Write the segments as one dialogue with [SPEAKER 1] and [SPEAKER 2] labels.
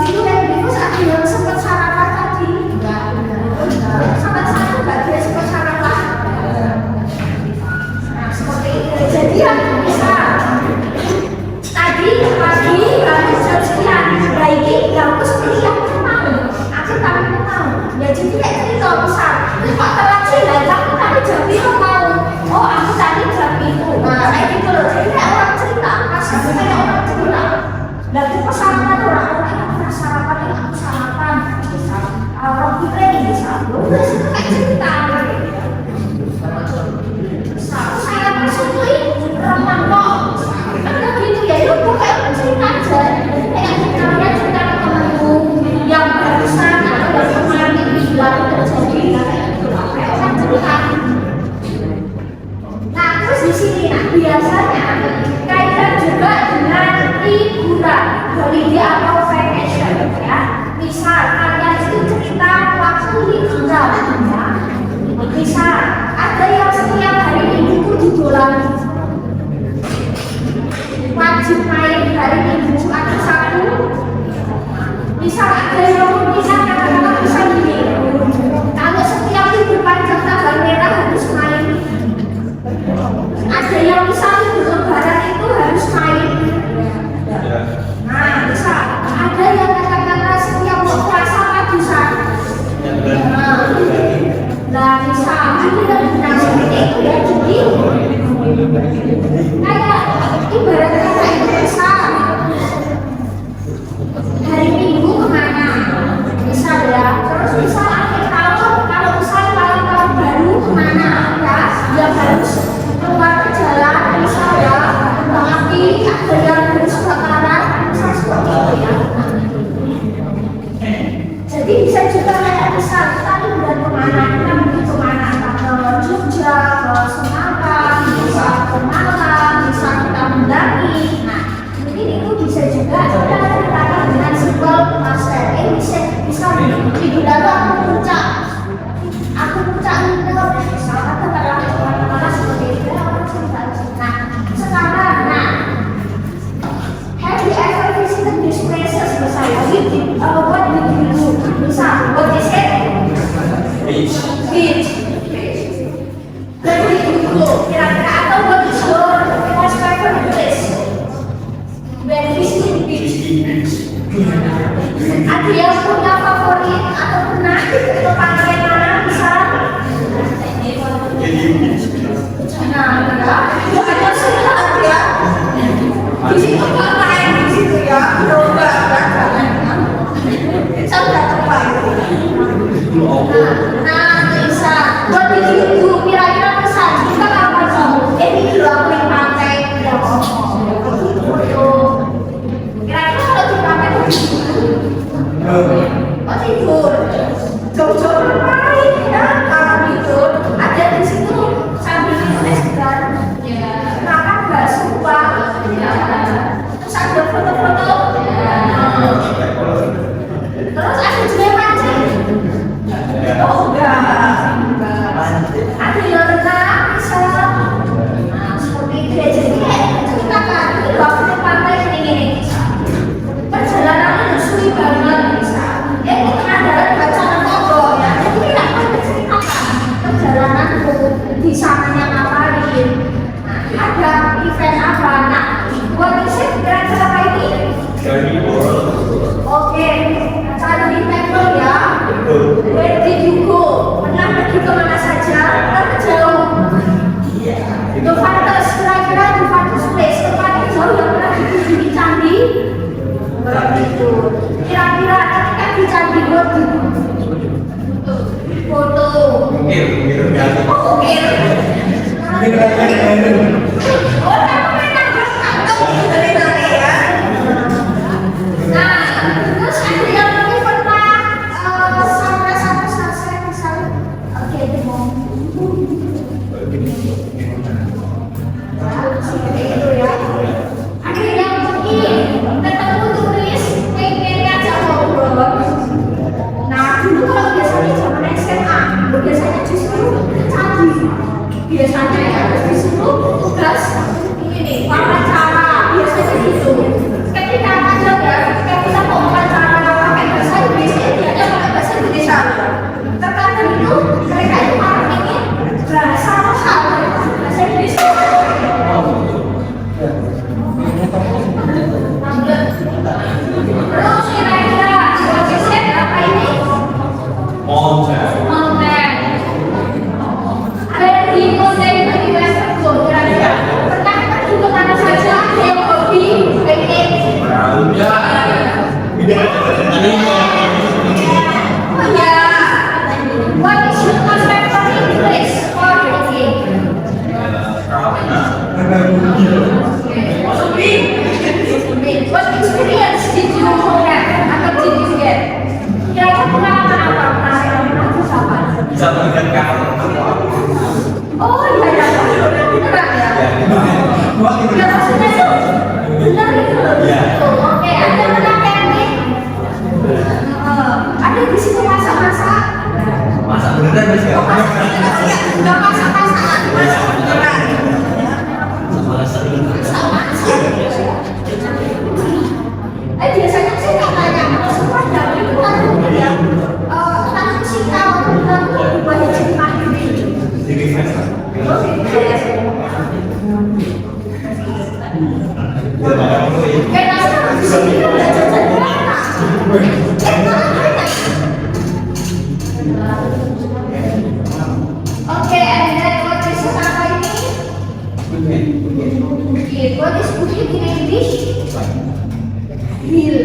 [SPEAKER 1] Di Tuhan Bifus ada yang sempat sarapan tadi. terus itu kayak cerita. Saya persutui remang kok. Kan gitu ya, itu kayak cerita aja. Kayak ceritanya cerita ke temenmu yang barusan atau yang kemarin di luar terjadi. Kayak orang cerita. Nah, terus di sini, nah biasanya kaitan juga dengan liburan, holiday atau vacation ya. Misal kalian itu cerita waktu liburan ya. Misal ada yang setiap hari minggu di bulan wajib main hari minggu atau Sabtu. Misal ada yang misal katakanlah misal gini, kalau setiap libur panjang tanggal merah harus main. Ada yang misal libur lebaran itu harus main. Nah, misal ada yang katakanlah setiap puasa habisan. Nah, misal ada yang bilang seperti itu ya, jadi kayak ibarat kata itu misal hari Minggu kemana, misal ya, terus misal akhir tahun, kalau misal malam tahun baru kemana ya, yang harus keluar ke jalan, misal ya, tapi ada yang harus bakaran, misal seperti itu ya. Jadi bisa juga kayak misal kita liburan kemana, kita pergi kemana, ke Jogja, ke Semarang, bisa ke Malang, bisa kita mendaki. Nah, mungkin itu bisa juga kita ceritakan dengan simbol pastel. Bisa liburan aku puncak itu, misal katakanlah seperti itu, orang cerita. Nah, sekarang, have you ever visited these places? Misalnya, what did you do? Misal, what is it? Beach. Where did you go? Kira-kira atau what is your most favorite place? When visiting beach. Ada yang punya favorit atau pernah ke pantai yang mana? Misal? Nah, itu ada cerita ya. Di situ pantai di situ ya. Coba saya udah tepat. Nah, bisa. Buat itu kira-kira pesan kita apa sih? Ini di luar pantai ya. Kira-kira kalau di pantai tidur. Jauh-jauh main ya. Kalau tidur ada di situ sambil restoran. Makan bakso ya. Terus ada foto-foto. Terus ada juga mancing. Oh enggak. Ada yang renang bisa. Nah, seperti itu ya. Jadi kayak ceritakan itu waktu pantai ini. Perjalanannya seru banget bisa. Ya itu tengah jalan baca nopo ya. Jadi tidak ada ceritakan perjalananku di sananya ngapain. Nah, ada event apa? Nah, buat riset kira-kira apa ini? Oke. Cari paper ya. Where did you go? Pernah pergi kemana saja? Terjauh. The farthest, kira-kira the farthest place tempat terjauh yang pernah dikunjungi candi. Begitu. Kira-kira ketika di candi foto. Oh, kamu memang berkantong dari tadi ya. Nah, terus ada yang lebih pernah sampai satu sunset misalnya. Oke, mau. Seperti itu ya. Ada yang mungkin ketemu turis, pengen ngajak ngobrol. Nah, dulu kalau biasanya zaman SMA, biasanya justru candi. Biasanya ya disuruh tugas
[SPEAKER 2] bisa melihat kamar.
[SPEAKER 1] Oh iya ya, beneran ya. Ya maksudnya itu benar itu.
[SPEAKER 2] Ya.
[SPEAKER 1] Oke, ada mana teknik? Ada di situ masak-masak.
[SPEAKER 2] Masak beneran mas ya?
[SPEAKER 1] Enggak masak-masakan, masak beneran.
[SPEAKER 2] Masak.
[SPEAKER 1] Biasanya sih katanya kalau semua dari itu kan ya langsung sih kalau kamu banyak cerita Oke, and what is apa ini? What is cooking in English? Grill.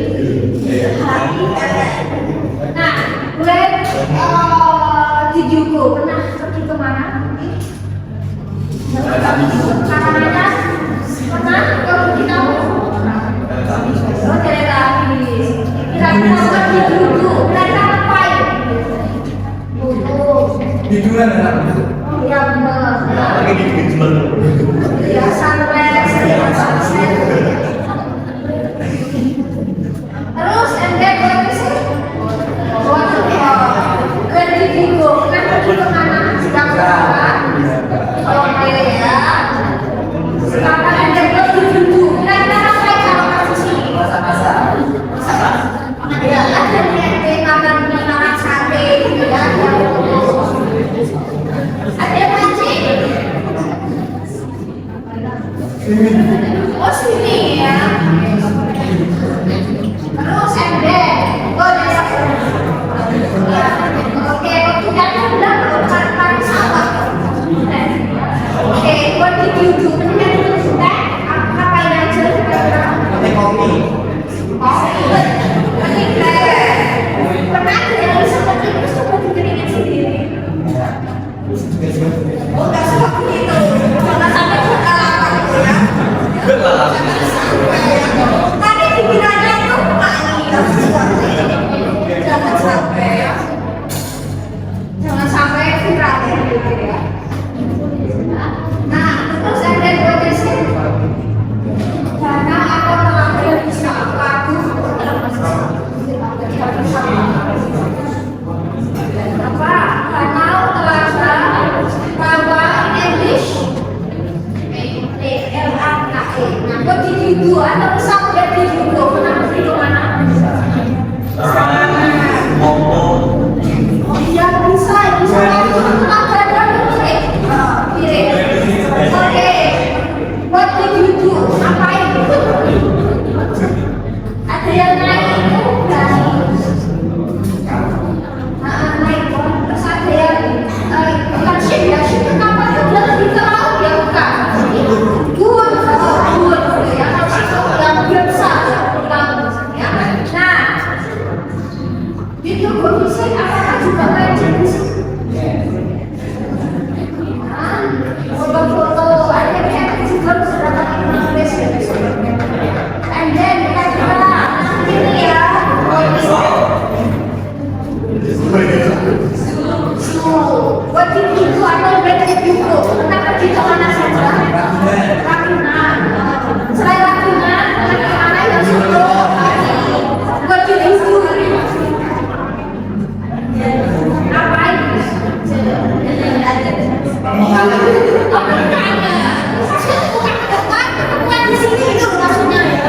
[SPEAKER 1] Nah, when did you go? Pernah pergi kemana? Karananya? Pernah? Kalau kita kereta api. Kira-kira apa duduk? Kira-kira ngapain? Duduk.
[SPEAKER 2] Tiduran anak.
[SPEAKER 1] Ya benar.
[SPEAKER 2] Lagi di
[SPEAKER 1] Ya sunrise, ya sunset. Terus and then what is it? Where did you go? Kan pergi kemana? Jakarta. Oke ya. Sekarang and then what did you do? Kira-kira apa yang kamu kasih?
[SPEAKER 2] Masak-masak.
[SPEAKER 1] Ya, ada yang makan sate gitu ya. Ada yang mancing? Oh sini ya. Terus and then oke, kita bilang kalau sawah. Oke, what did you do? Ketika itu ngapain aja?
[SPEAKER 2] Kopi.
[SPEAKER 1] Pernah yang bisa pergi terus coba dikeringin sendiri. Oh, nggak seperti itu. Jangan sampai berkalapan gitu ya. Tadi pikirannya itu jangan sampai ya. Jangan sampai viral ya gitu ya. Nah, terus ada kondisi karena ada orang yang bisa padu apa? Karena terasa bahwa English LAKE. Nah, what did you do? Atau misal what did you go? Kenapa pergi kemana? Oh iya bisa ada Oke, what did you do? Ngapain? Ada yang naik itu naik terus ada yang bukan ship ya, ship itu kapal itu dia lebih ke laut ya bukan? Gun ya, kalau ship itu yang biasa ya. Nah, itu kondisi apakah juga mancing di situ? Foto-foto ada yang juga beberapa Inggris and then kira-kira ini ya what did you do atau where did you go? Kenapa pergi ke mana saja? Rakinan. Selain Rakinan, mana yang sudah what did you do? Ngapain? Bukan di sini itu maksudnya ya.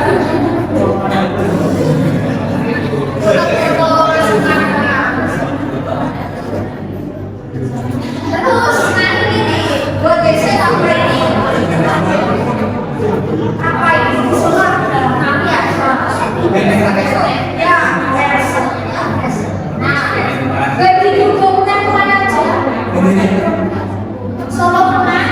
[SPEAKER 1] Terus nanti ini buat desa apa ini? Apa ini? Semua kami ya. Ya, nah, bagi hukum kan kemana aja? Solo pernah?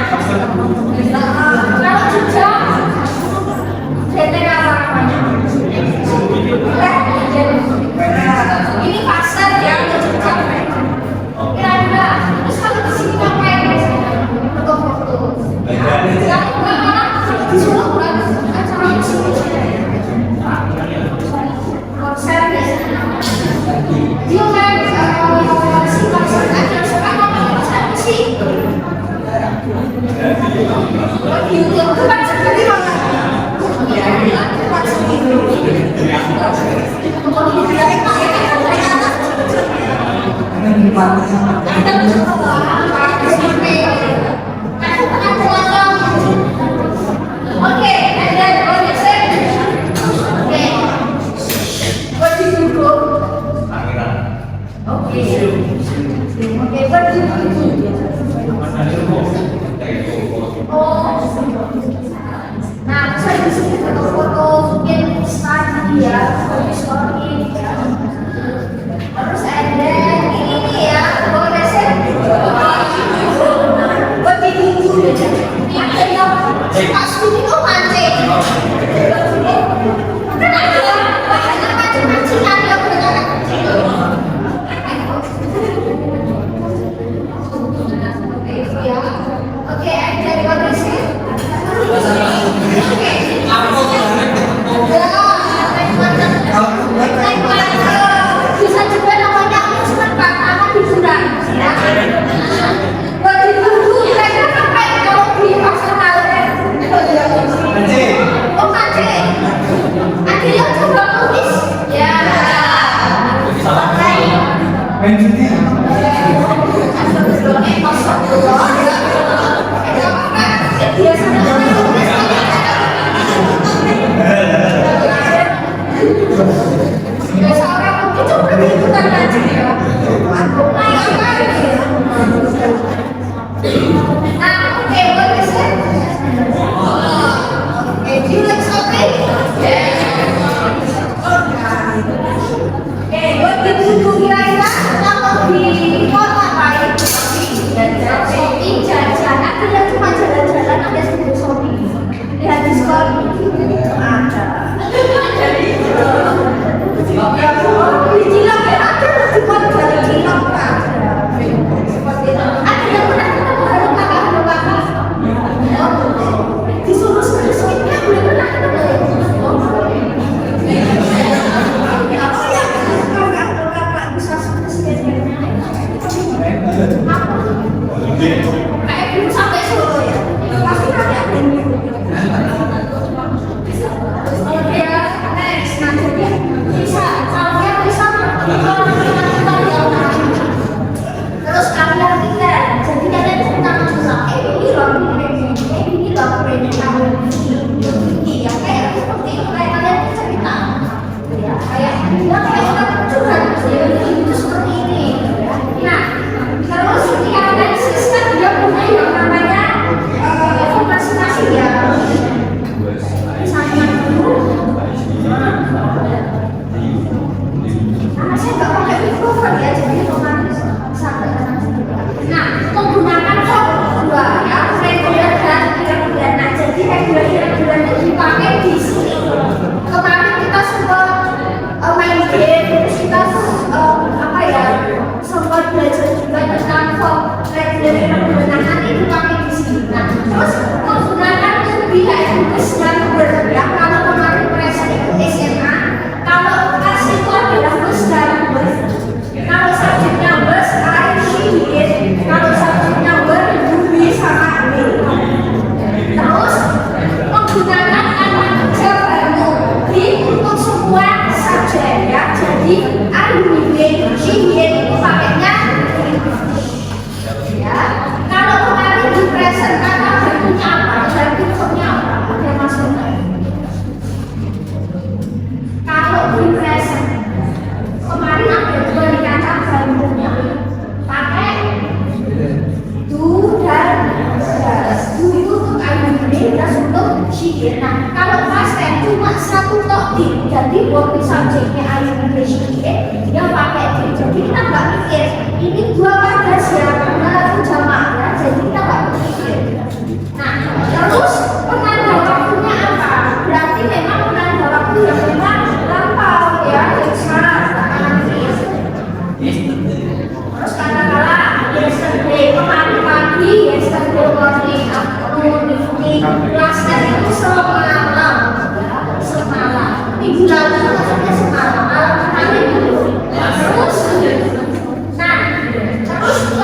[SPEAKER 1] Terus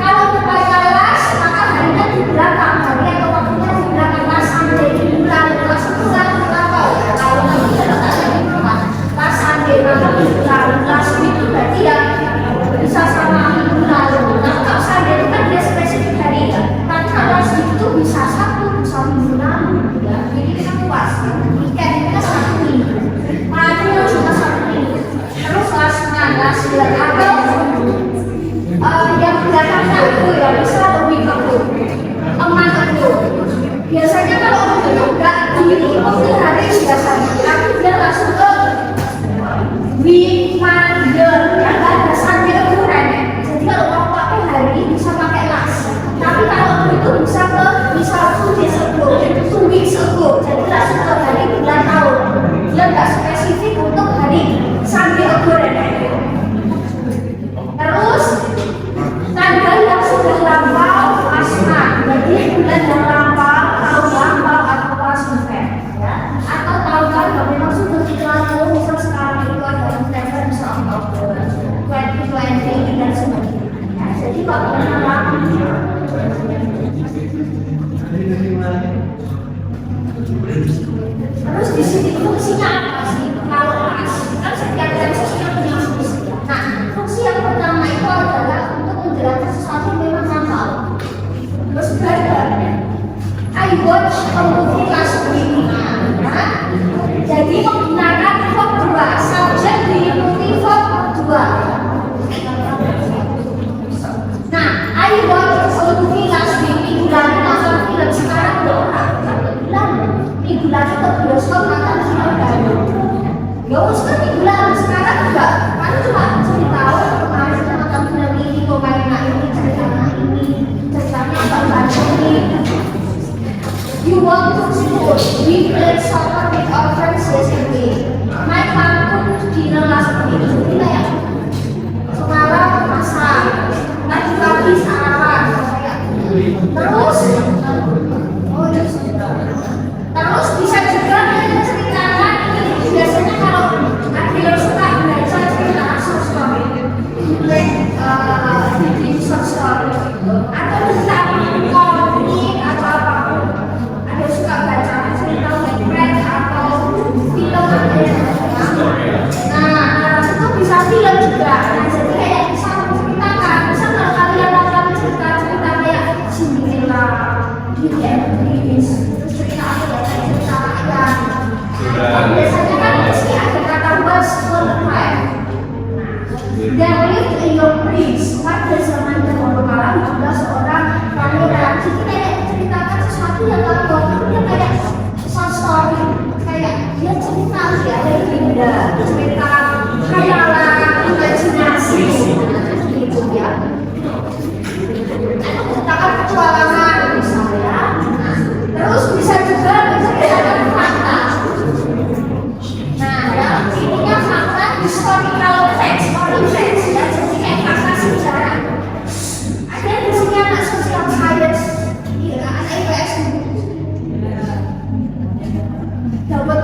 [SPEAKER 1] kalau kita kelas, maka harinya di belakang, hari atau yang belakangnya itu ya bisa lebih bagus. Emas itu biasanya kalau enggak di hari biasanya tapi dia langsung ke Wimander yang nggak ada sambil ukurannya. Jadi kalau mau pakai hari bisa pakai las. Tapi kalau itu bisa ke misal 2 days ago, 2 weeks ago. Jadi langsung ke hari bulan tahun. Dia nggak spesifik untuk hari sambil ukurannya. Terus tanggal yang sudah lampau asma, jadi bulan yang lampau, tahun lampau atau past event, ya. Atau tahun-tahun yang memang sudah lalu, misal sekarang itu ada November, bisa Oktober, 2020 dan sebagainya. Ya, jadi kalau memang terus di sini fungsinya apa sih? Kalau pas, kan setiap fungsinya punya fungsi. Nah, fungsi yang pertama itu adalah untuk menjelaskan sesuatu yang memang mahal. Terus belajar. I watch a movie last week. Nah, jadi menggunakan verb 2. Subjek di movie verb 2. Nah, I watch a movie last week. Minggu lalu nonton film, sekarang udah orang. Minggu lalu ke bioskop nonton film baru. Ya wes kan minggu lalu, sekarang enggak. Kan cuma cerita kemarin kita nonton film ini, pemainnya ini, ceritanya ini, ceritanya apa ini. You want to school? We played soccer with our friends yesterday. My mom cooked dinner last week. Jadi kayak semalam masak, tadi pagi sarapan, kayak terus. Terus bisa juga menceritakan biasanya kalau ada yang suka baca cerita short story, di short story atau tentang komik atau apapun. Ada yang suka baca cerita webpad atau film nah itu bisa film juga. Nah jadi kayak bisa menceritakan. Misal kalau kalian nonton cerita-cerita kayak Cinderella, Beauty and the Beast, cerita apa ya, cerita rakyat. Biasanya kan pasti ada kata words for the time. That lived in your place. Pada zaman dahulu kala hiduplah seorang wanita. Jadi kayak ceritakan sesuatu yang dia kayak short story, kayak dia cerita dia ada indah, cerita khayalan, imajinasi, gitu ya. Ceritakan petualangan misalnya. Terus bisa juga menceritakan fakta. Nah, ya, ininya fakta historical facts, or facts, ya, jadi kayak fakta sejarah. Ada yang di sini anak social science, iya, anak IPS dapat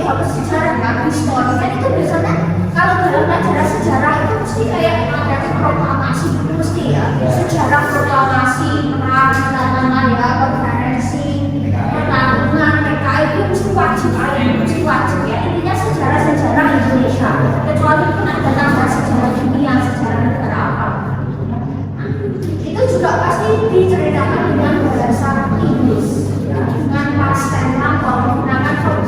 [SPEAKER 1] dapat sejarah kan, histori kan itu biasanya kalau dalam pelajaran sejarah itu mesti kayak ada proklamasi, mesti ya, sejarah proklamasi, perang, nama ya, konferensi, pertarungan, PKI itu mesti wajib ya. Intinya sejarah Indonesia, kecuali pun ada tambah sejarah dunia, sejarah negara apa. Itu juga pasti diceritakan dengan bahasa Inggris, ya, dengan past tense menggunakan verb.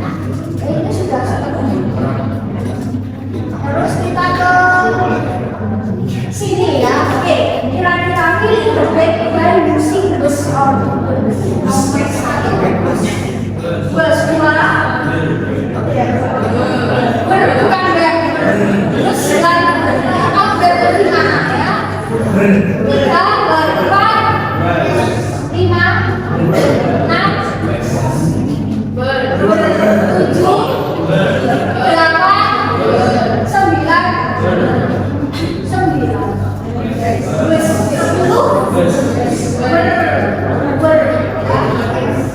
[SPEAKER 1] Nah, ini sudah seperti itu. Terus kita ke sini ya. Oke, kira-kira pilih the back by using bus or bus. Nomor 1 bus 2 bukan back. Terus atau back di mana ya? 3 berdepan, 5 6 7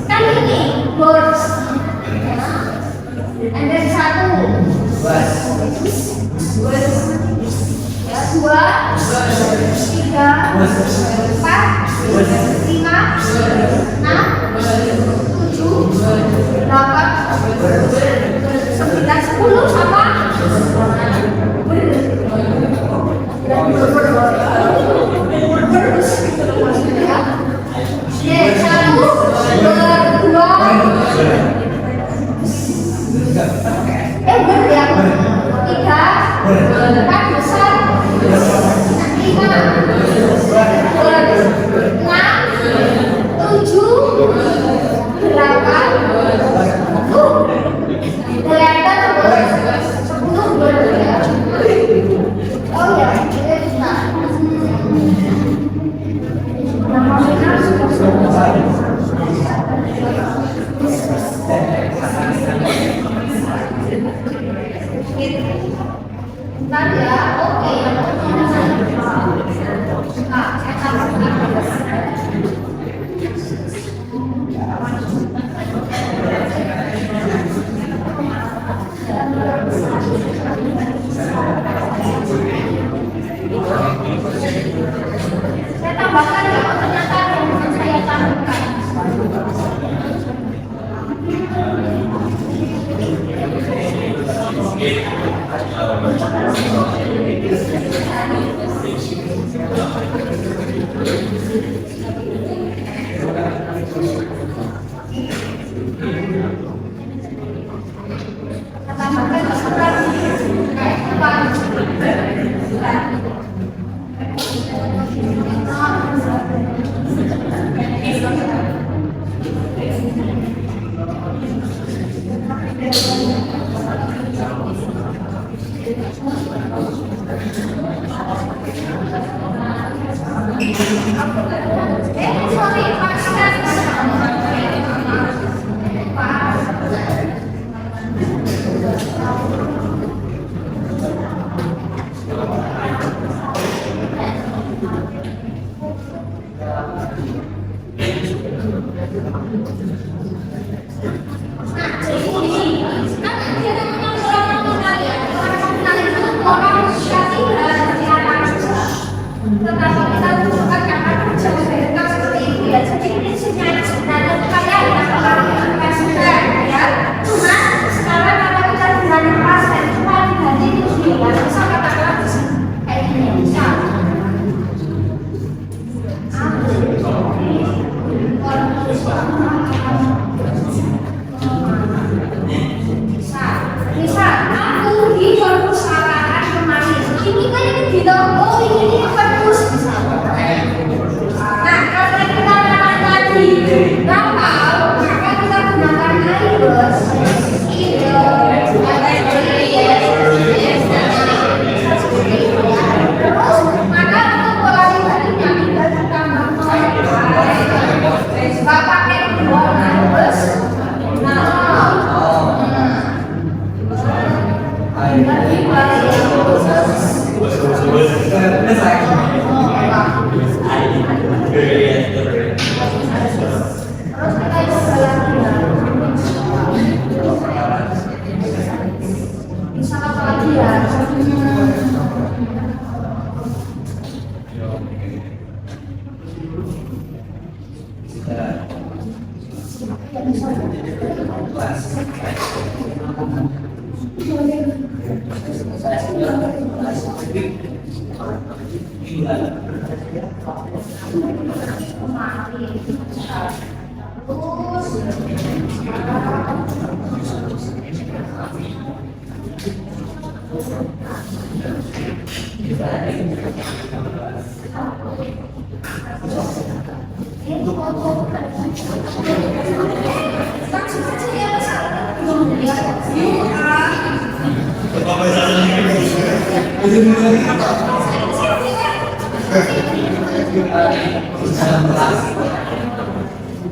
[SPEAKER 1] kan ini birds, and then 1 ya, 2 3 4 5 6 7 8 9 10 sama yang 3 4 besar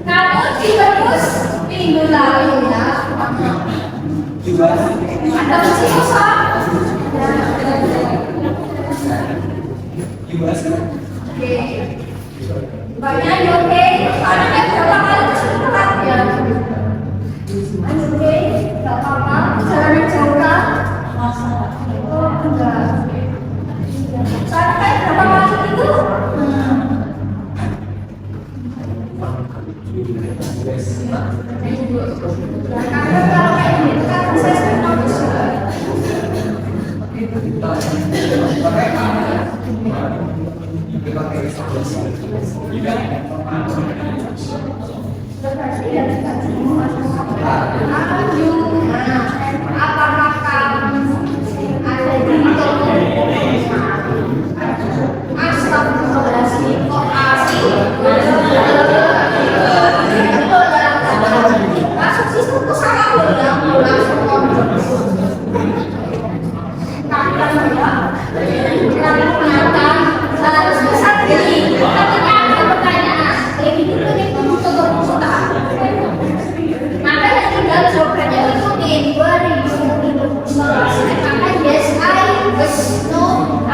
[SPEAKER 1] Kamu dibungkus minggu lalu ya. Ada masih kosong. Oke. Banyak ya, oke. Anaknya berapa kali kesulitan ya? Oke, nggak apa-apa. Jalannya jauh kan? Oh enggak. Sampai berapa kali itu? Karena kalau kayak gitu kan saya sering bagus. Apakah kamu ada di toko? Astagfirullahaladzim, kok asik? Masuk situ tuh salah ulang langsung ngomong. Kalian ya, kalian ternyata harus besar gini. Tapi ada pertanyaan, kayak gini tuh nih tutup musta. Maka yang tinggal jawabannya ikutin 2020. Maka yes I, yes no I,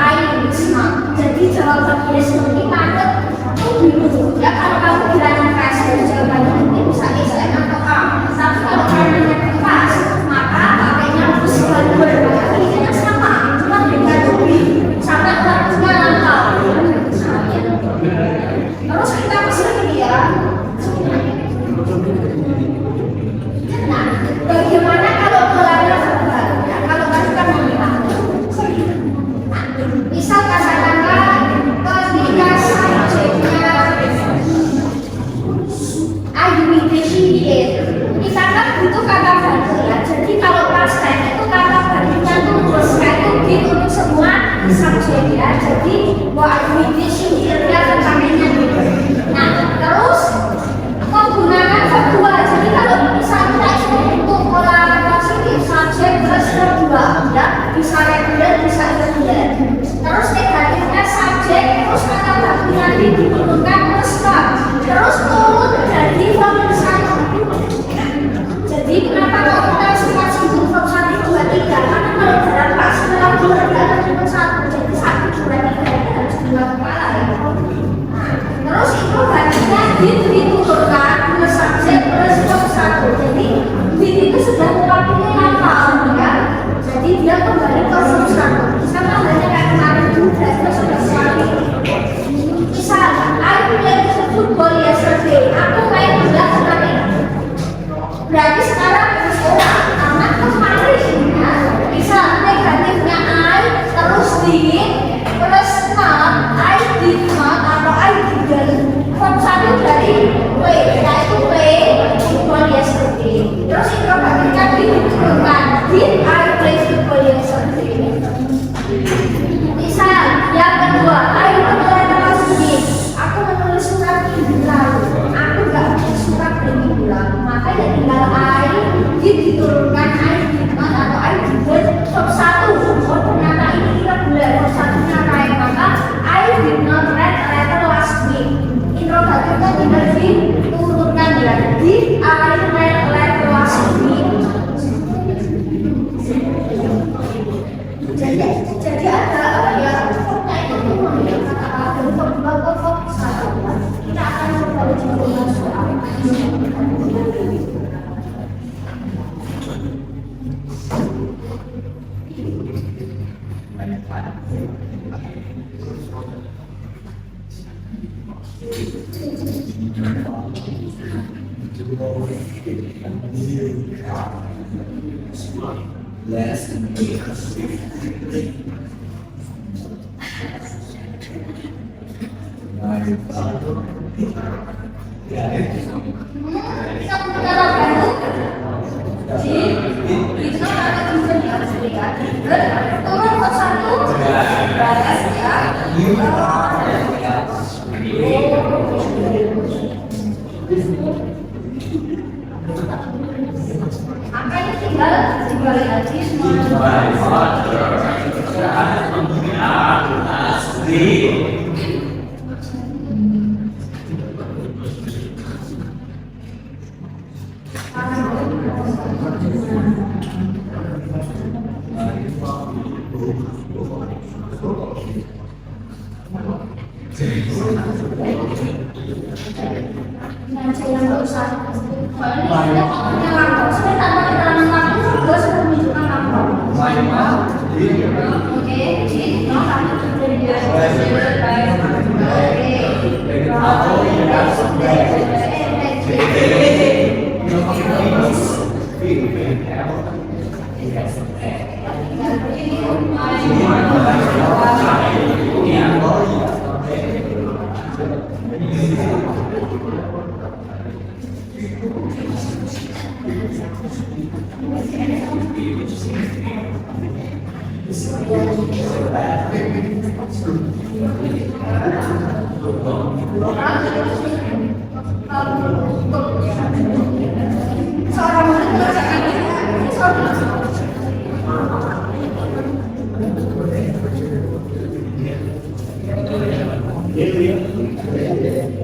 [SPEAKER 1] yes not. Jadi jawaban yes no ini paket tuh biru. Ya kalau kamu bilang kasih jawabannya nanti bisa saya atau kamu. Tapi kalau kalian pas, maka pakainya harus berbagai ini sama. Cuma beda lebih sangat bagusnya langkah. Terus kita pesan dia. Nah, bagaimana kalau keluarga berbahagia? Kalau pasukan memilih subjek ya. Jadi ini singkirnya kecamanya gitu. Nah terus menggunakan kedua. Jadi kalau misalnya untuk pola positif subjek plus kedua ya bisa reguler bisa irregular. Terus negatifnya subjek terus kata bakunya diturunkan plus verb. Terus turun dari verb satu. Jadi kenapa kalau kita semua singgung verb 1, 2, 3? Karena kalau dalam bahasa dalam dua adalah cuma satu. Jadi 1, 2, 3 ini harus dua kepala ya. Nah, terus itu baginya diturunkan plus subjek plus verb 1. Jadi itu sudah mewakili lafal ya. Jadi dia kembali ke verb 1. Sama halnya kayak kemarin juga itu sudah mewakili. Misal, I played football yesterday. Aku main bola kemarin. Berarti sekarang sekolah karena kemarin ya. Misal negatifnya I terus did plus not, I did not atau I didn't. Verb 1 dari play, yaitu play football yesterday. Terus interrogatifnya diturunkan, did I play football yesterday? Misal yang kedua, I menulis ini. Aku menulis surat minggu lalu. Aku nggak menulis surat minggu lalu. Maka ya tinggal I diturunkan I did not atau I didn't. Verb 1. Oh ternyata ini irregular. Verb 1-nya naik. Maka I did not read a letter last week. Interrogatifnya tinggal diturunkan ya. Did I read a letter last week? Jadi ada apa ya? Verbnya itu turun ya. Kata dari verb 2 ke verb 1. Kita akan coba uji soal. Makanya tinggal dibalik lagi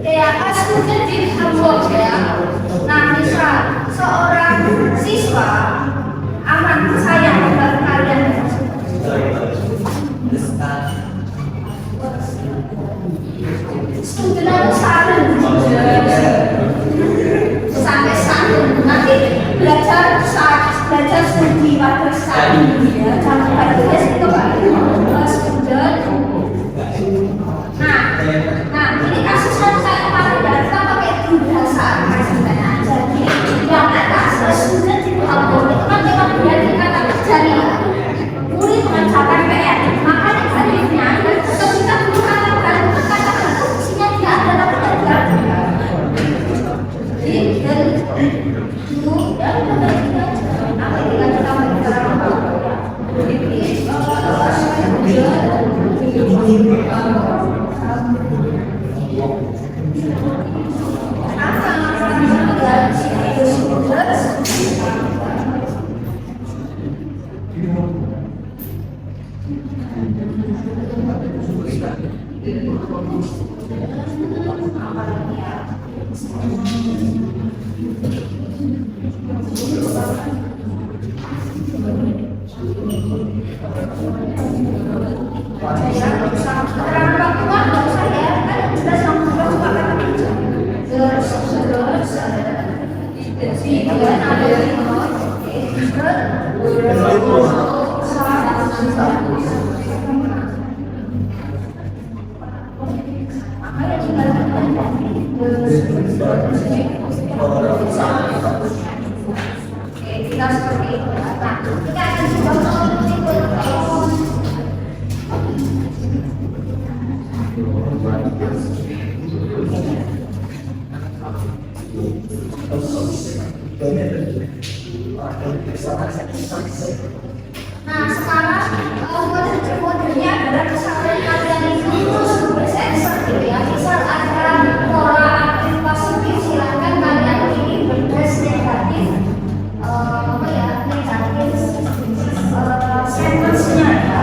[SPEAKER 1] kayak student di Hamburg ya. Nah misal seorang siswa amat sayang kepada kalian. Student itu satu sampai satu nanti belajar studi pada saat ini ya. Jangan pada itu student. Nah ini kasusnya saya kemarin dan kita pakai bahasa sebenarnya. Jadi yang atas student di Hamburg itu kan memang dia dikatakan jari murid mengerjakan PR. Maka negatifnya ketika guru katakan fungsinya tidak ada tapi tidak ada. Jadi guru dan apa yang kita bicara Apalagi ya. Kita seperti itu. Nah, kita akan coba nah, sekarang modelnya adalah kesalahan kalian itu bersensor gitu ya. Misal ada pola aktif positif, silakan kalian pilih berdas negatif negatif sentence-nya ya.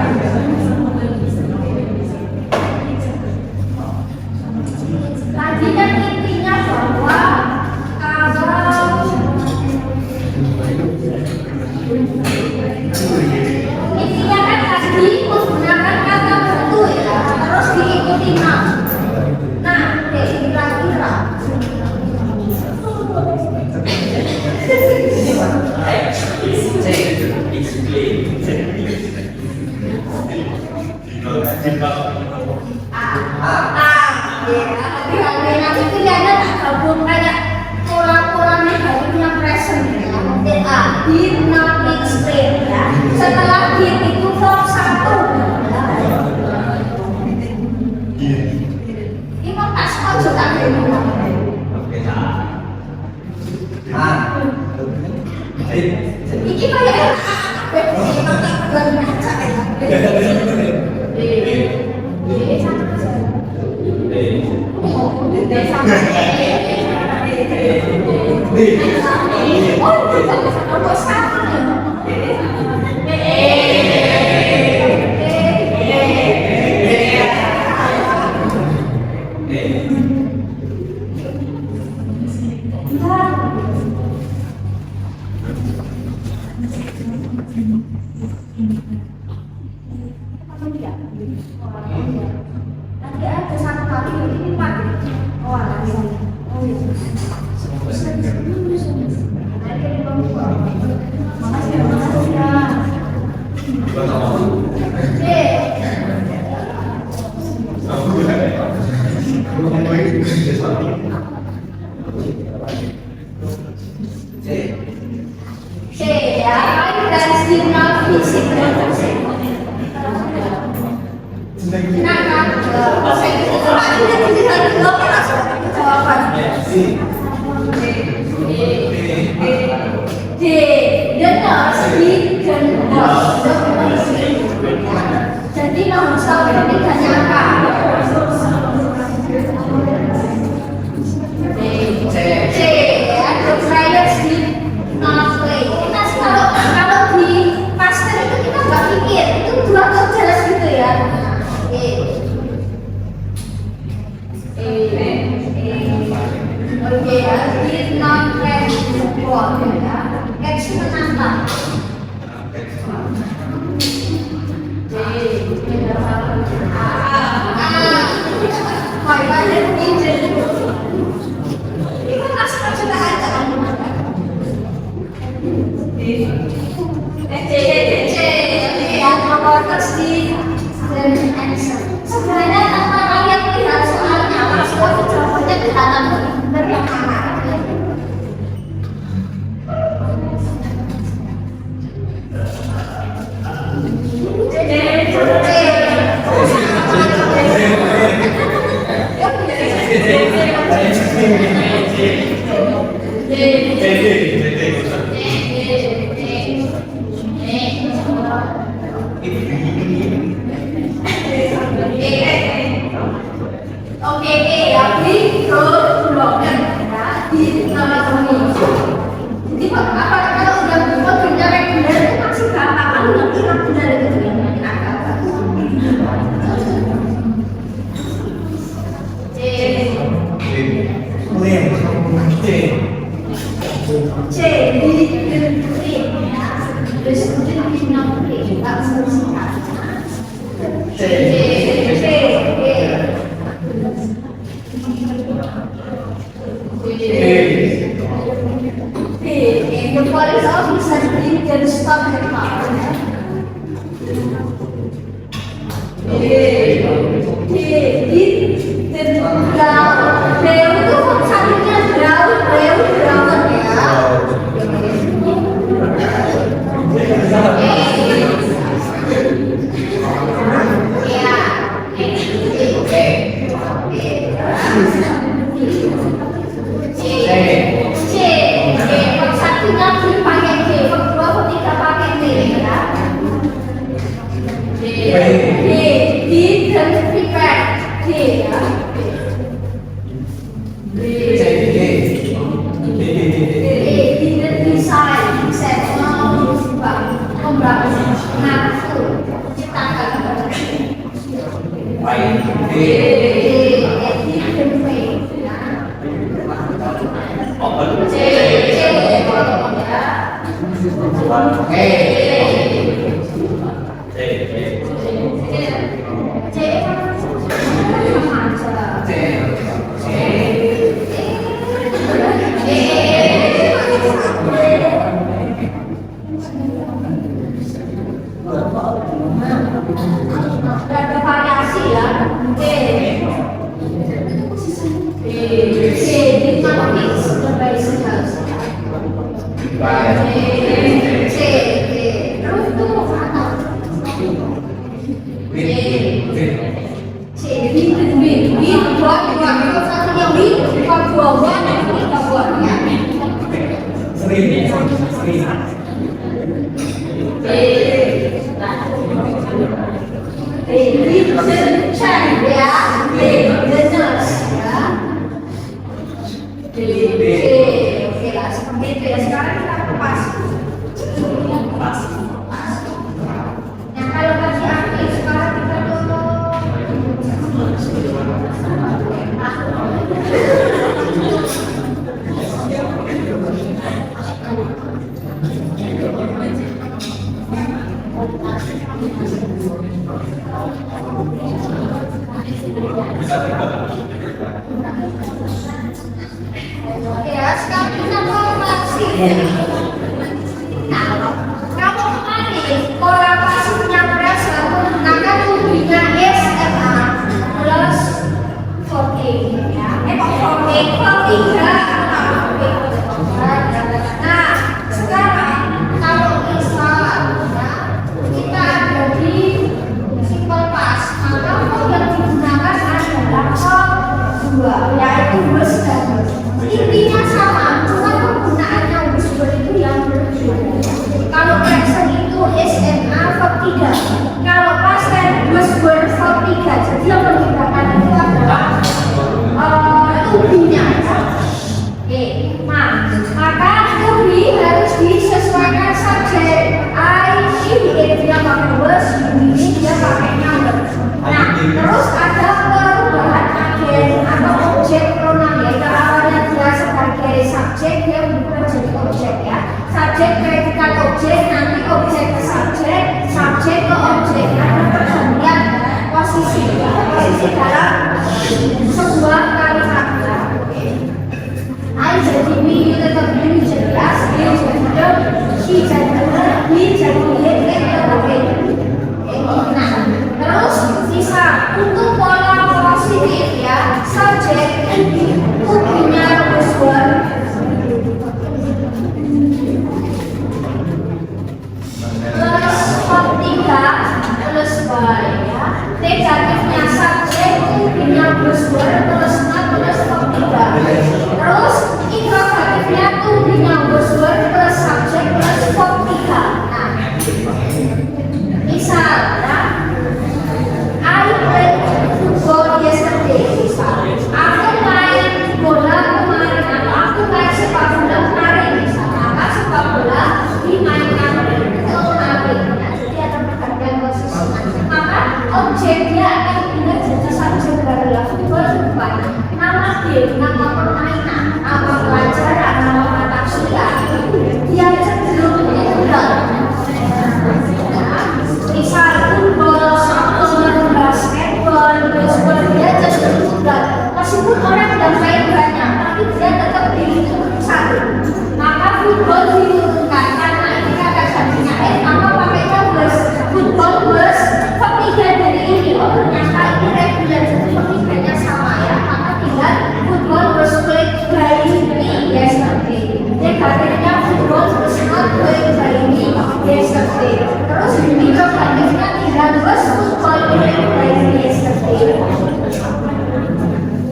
[SPEAKER 1] Tadi kan intinya bahwa intinya kan tadi menggunakan kata bentuk ya, terus diikuti nam. Nah, kira-kira nanti pilihannya tak gabung kayak pola-pola negatifnya present ya. Mungkin did not explain ya. Setelah did itu verb 1 ini mau tak setuju tak ini kayak nanti ada satu kali ini Pak. Oh, ada ini. Oh, iya. Makasih ya. Dan signal fisik nah kan, saya itu tidak langsung jawaban. D, benar sih, benar. Jadi nomor satu ini hanya apa? C, ya, the trials did not play. Kita kalau di master itu kita nggak pikir, itu dua atau jelas gitu ya. Oke ya, did not catch the ball ya. Catch menantang. Itu asal sudah ada. Yang nomor di answer. Sebenarnya tanpa kalian lihat soalnya, semua jawabannya kelihatan benar yang mana. Oke, ya, di blogger di nama kami. Jadi apa kalau udah bekerja reguler itu masih gampang kan ngerti benar itu yang agak itu satunya brown ya. Ada variasi ya. Ya, sekarang kita mau masih. Nah, kalau kemarin korelasinya berasal menggunakan tubuhnya SMA plus 4A ya. Nah, sekarang kalau misalnya kita ada di simple past, maka yang digunakan adalah dua, yaitu bus dan bus. Intinya sama, cuma penggunaannya bus itu yang berbeda. Kalau present itu SMA verb 3, kalau past tense bus verb 3. Jadi yang membedakan itu adalah tubinya. Oke, nah maka tubi harus disesuaikan subjek. Ini dia pakai bus, ini dia pakai number. Nah, terus ada perubahan agen atau objek pronoun ya. Kalau awalnya dia sebagai subjek, dia berubah jadi objek ya. Subjek predicate objek, nanti objek ke subjek, subjek ke objek. Ada pergantian posisi ya. Posisi dalam sebuah kalimat. I jadi me, you tetap me jadi as, you jadi do, she jadi her, he jadi it, tetap it. Nah, terus bisa untuk pola positif ya, subjek tubuhnya plus verb. Plus verb 3 plus by ya. Negatifnya subjek tubuhnya plus verb plus not plus verb 3. Terus interrogatifnya tubuhnya plus verb plus subjek plus verb 3. Nah, misal ya, I played football yesterday. Misal, aku main bola kemarin atau aku main sepak bola kemarin. Misal, maka sepak bola dimainkan kemarin. Nah, jadi ada pergantian posisi. Maka objeknya akan pindah jadi subjek adalah football rupanya. Nama game, nama permainan, nama pelajaran, nama mata kuliah. Dia cenderung menyebar. Misal football, soccer, basketball, baseball, dia cenderung menyebar. Meskipun orang tidak main banyak, tapi dia tetap dihitung satu. Maka football diturunkan karena ini kata gantinya maka pakainya bus, football bus, ketiga dari ini. Oh ternyata Kali ini reguler jadi pemilihannya sama ya, maka tinggal football was played by me yesterday. Negatifnya football was not played by me yesterday. Terus interrogatifnya tinggal was football played by me yesterday.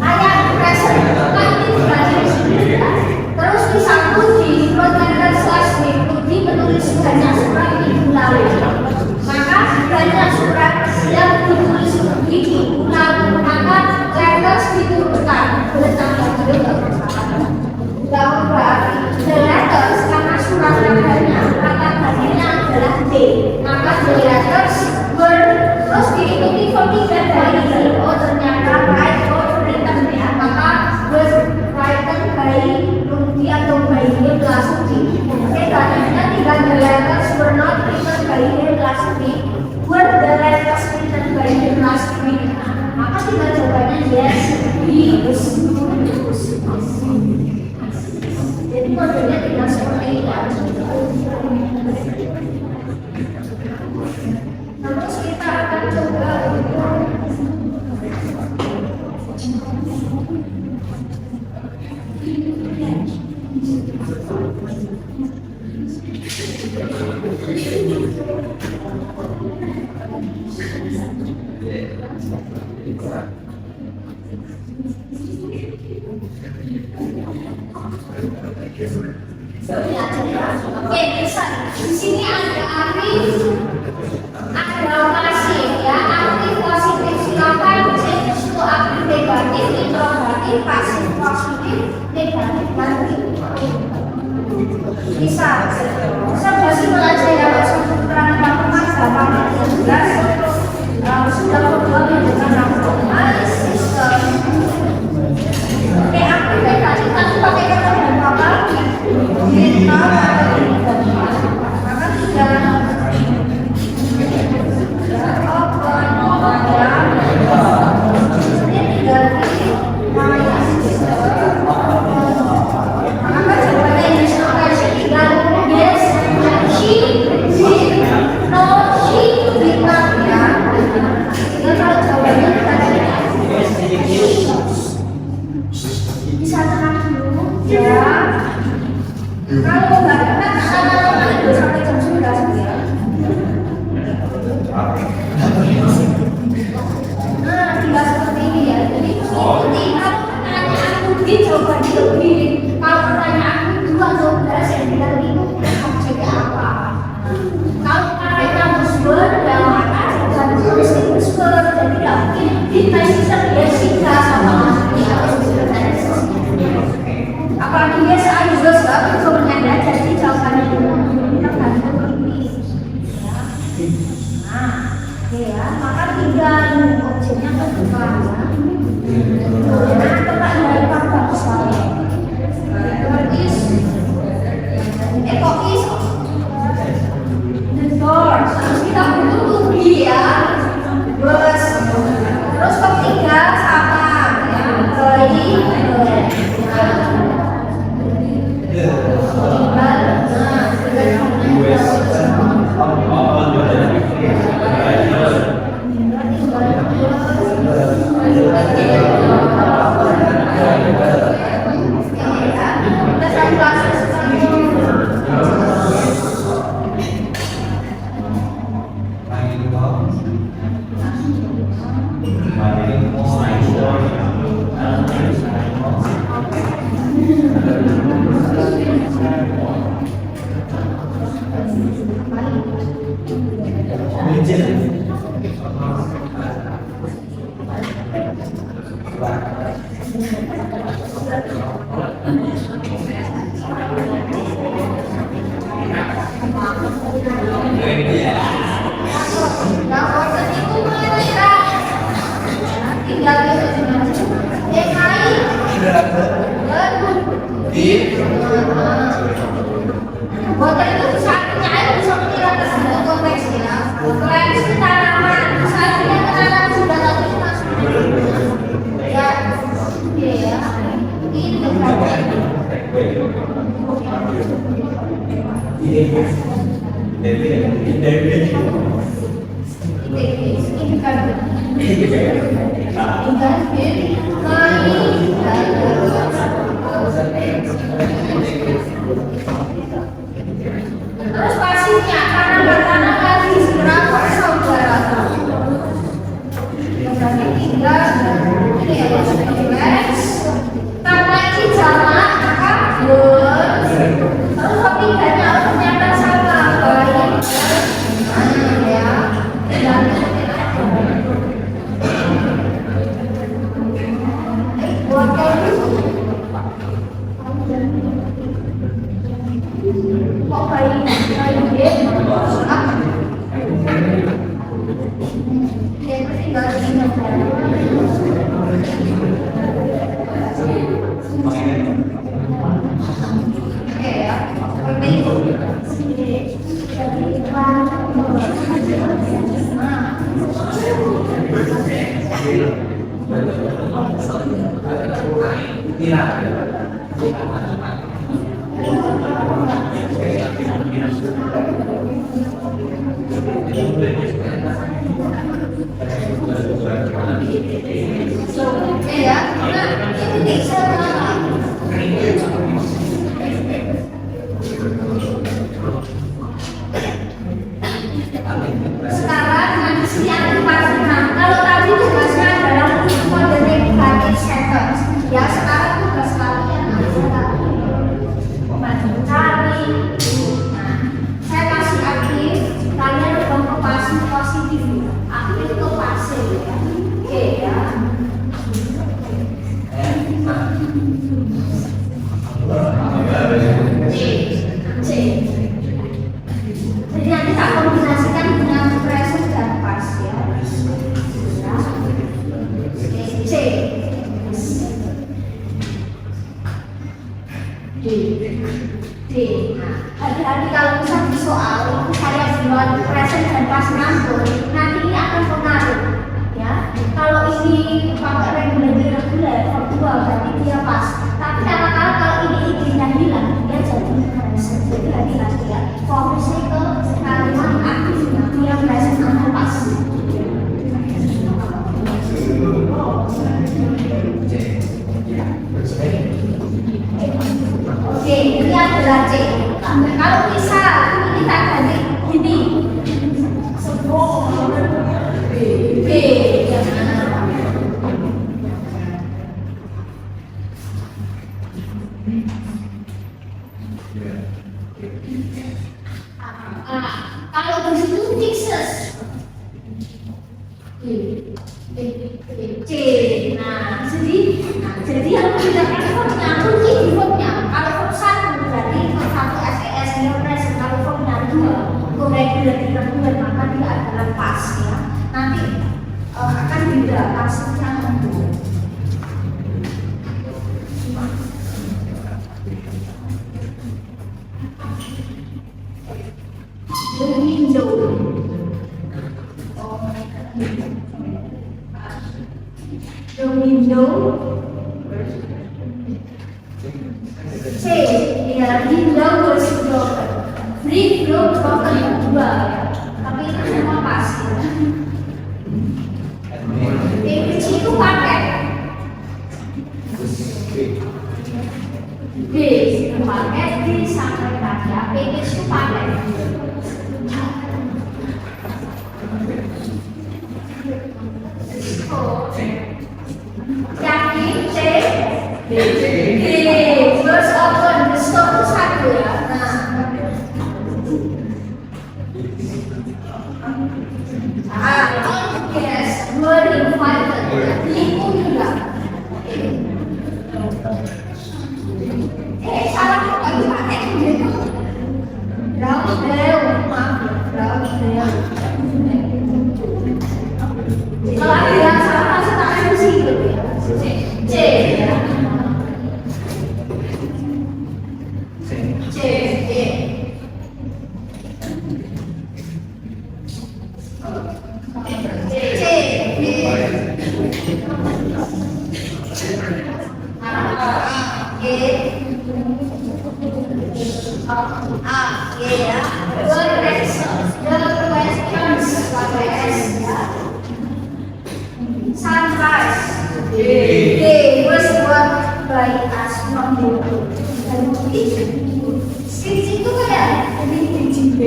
[SPEAKER 1] Ayat present kan ini dibagi ya. Terus disambung di program slash di penulis banyak surat diulang. Maka banyak surat yang ditulis diulang, maka letters diturunkan bertambah bahwa berarti the letters karena suratnya banyak, maka bagiannya adalah D. Maka the letters were terus diikuti pemilihan dari oh ternyata right or written ya, maka was written by Rudy atau by him langsung di. Negatifnya tinggal the letters were not written by him last week, were the letters written by him last week. Maka tinggal jawabannya yes, he was. Jadi modelnya tinggal seperti itu. Terus kita akan coba oke, bisa. Di sini ada aktif, ada pasif ya. Aktif positif silakan cek itu aktif negatif, introvertif, pasif positif, negatif negatif. Bisa. Masih belajar ya satu keterangan matematika gampang jelas. Sudah berbuat dengan optimal sistem. Oke, aktif negatif tapi pakai kata dan apa? Maka tidak kalau nggak dapat sampai jam 11 ya. Nah, tinggal seperti ini ya. Jadi ikuti kalau pertanyaan Budi coba dilebih. Kalau pertanyaan dua 12 yang kita ikuti objeknya apa? Kalau mereka musbur dan maka jangan tulis di musbur dan tidak mungkin di sistem dia singkat sama apalagi dia saya juga sebab itu bernyata jadi jawabannya tergantung ini ya. Nah, ya maka tinggal objeknya terbuka ya. Nah, tempat dari bagus sekali. Is is the door. Terus kita butuh ya. Terus ketiga sama ya. Water itu saatnya air bisa menghilangkan semua konteksnya. Konteks tanaman, saatnya tanaman sudah tadi masuk. Ya, ya. Ini kan. Terus pasifnya karena bertanam lagi berapa saudara? Berarti 3 ini ya US. Karena ini jamak maka terus ketiganya ternyata sama baik ya. Dan buat kayak kok bayi dia tinggal di oke ya seperti itu ya, ini bisa sekarang manusia aktivasi. Nah, kalau tadi tugasnya adalah mode negatif sentence, ya sekarang tugas kalian adalah mencari. Nah, saya kasih aktif, kalian berubah ke pasif positif. Aktif ke pasif, ya. Oke ya. C. Jadi nanti tak kombinasikan dengan present dan past ya. C. D. Nah, hati-hati kalau misalnya di soal saya buat present dan past nganggur, nanti ini akan pengaruh ya. Kalau ini pakai regular faktual berarti dia pas. Tapi kalau ini idenya hilang, dia jadi present. Jadi hati-hati ya. Fokusnya ke kalimat aktifnya, dia present atau pas. Oke, ini adalah C. Kalau bisa ini tak ganti gini. B. Kalau di situ fixes. C. Nah, jadi yang tidak verbnya kunci di verbnya. Kalau verb 1 berarti verb 1 SES dia present. Kalau verbnya 2 regular irregular maka dia adalah past ya. Nanti akan beda pasifnya nanti. The window. The window. C. Ya, window was broken. Brick broken dua ya. Tapi itu semua pasti. Package itu paket. B. Paket disampaikan ya. Package itu paket. Yakin C. D. Doors open. The store itu satu ya. Yes, were invited. Lingkung juga. Salah kok lagi pakai gitu. Raudel, maaf, Raudel. Kalau ada yang salah masuk tak emosi gitu ya. C ya. C. sunrise. D. Was buat by us mendukung. Six itu kayak biji B.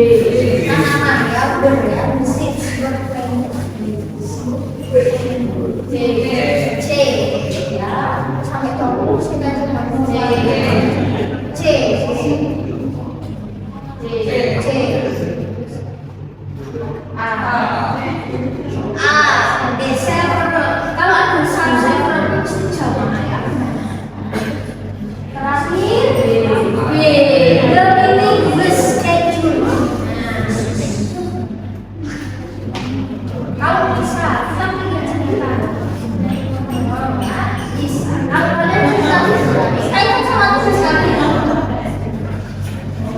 [SPEAKER 1] Tanaman ya, ber ya. Six bermain. C ya sampai tahu sudah ketemu C A Desember kalau ada Desember mesti jawab ya terakhir B the meaning was schedule. Kalau bisa kita punya cerita bisa kalau kalian bisa saya sama tuh sekali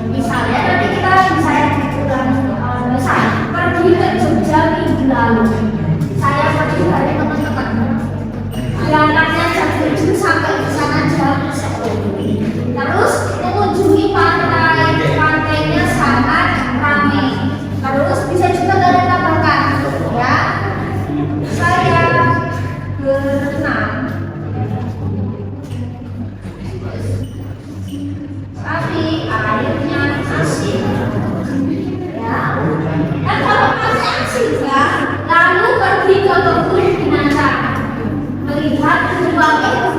[SPEAKER 1] misalnya nanti kita misalnya saya pergi ke Jogja minggu lalu saya pergi dari teman-teman berangkatnya jam 7 sampai di sana jam 10 terus mengunjungi pantainya sangat ramai terus bisa juga kalian tambahkan ya saya berenang tapi airnya asin ya kan kalau masih asin ya lalu pergi ke kebun binatang melihat beruangnya kok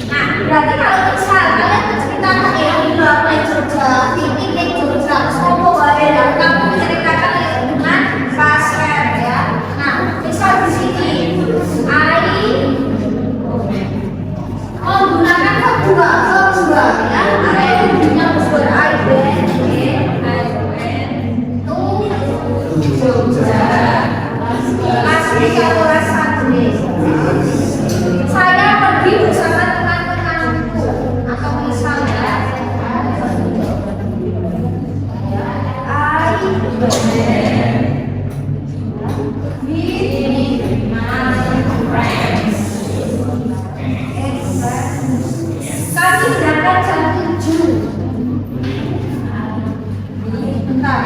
[SPEAKER 1] nah berarti kalau misal kalian menceritakan ya di Jogja piknik Jogja sopo wae ya kamu menceritakan dengan pasien ya nah misal di sini air menggunakan kedua ya air punya unsur air Jogja asli kalau rasa saya pergi bersama teman-temanku atau misalnya kami berangkat jam 7 bentar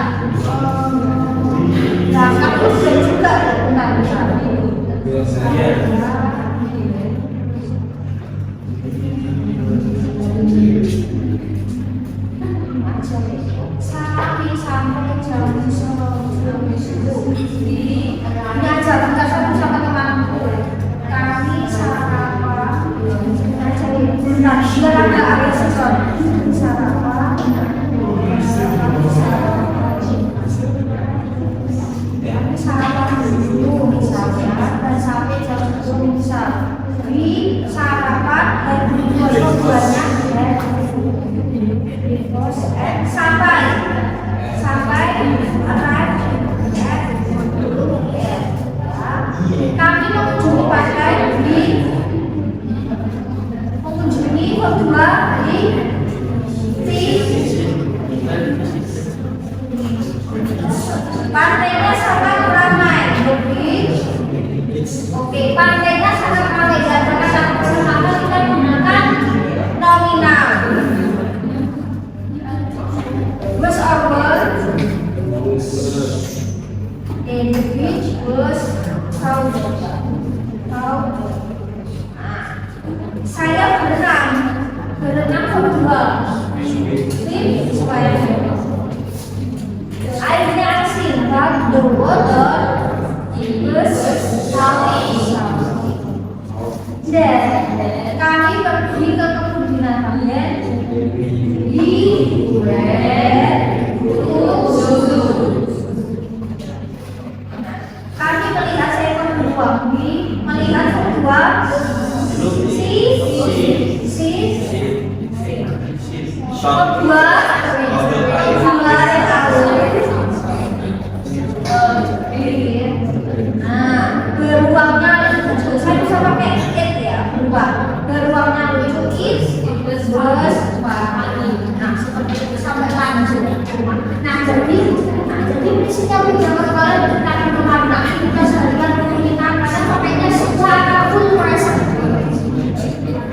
[SPEAKER 1] berangkat udah juga bentar sampai jam 10 ini aja bentar sama temanku kami sarapan bentar biar agak sarapan sarapan dulu misalnya dan sampai jam 10 misal di sarapan dan dua-duanya sampai kami mengunjungi pantai mengunjungi kedua di pantainya sangat ramai oke pantainya sangat ramai dan kata pertama kita menggunakan nominal was over in the beach was crowded. Saya berenang kedua supaya airnya asin but the water was salty. Dan kami pergi ke kebun binatang di kami melihat seekor beruang melihat kedua kedua beruangnya lucu saya bisa pakai it ya beruangnya lucu nah seperti itu sampai lanjut nah jadi prinsipnya menjawab kalian tentang kemana kita seharian menggunakan karena pakainya secara full present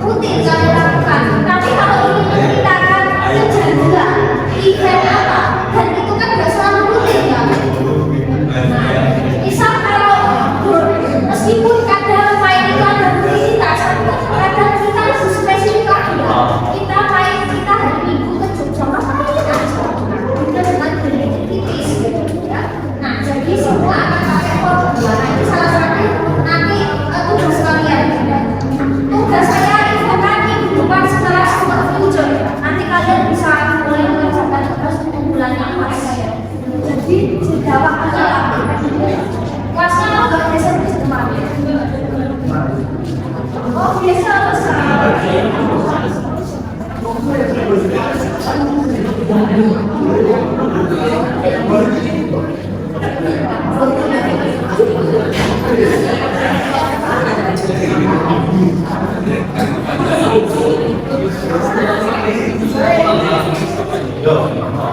[SPEAKER 1] rutin kalian lakukan tapi kalau ingin menceritakan kejadian event apa dan itu kan gak selalu rutin ya nah Yo.